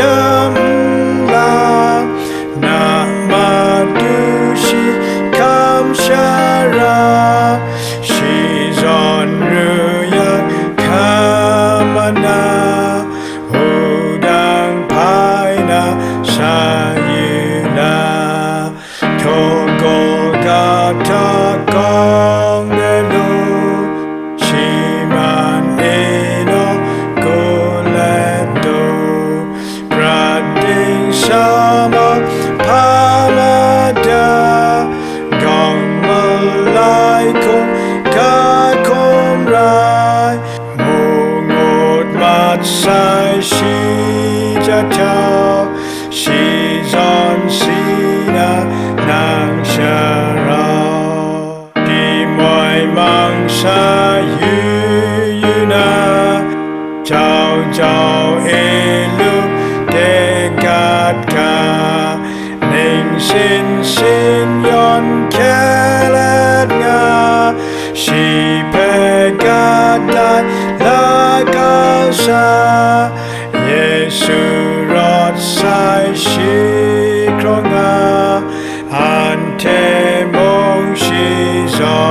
yamla namadushi kamshara shizon ruya kamana udang paina sayuna togo gata kong delu shiman eno goleto brading sama pamada gong malai kong kakom rai mungut mat sai shi jatau shizon sina nang shara di moi mang sa yu na chao chao elu dekat ka ning sin sin yon kelet nga shi pegadai la kau sa Yesu rot sai shi kronga ante mong shi zon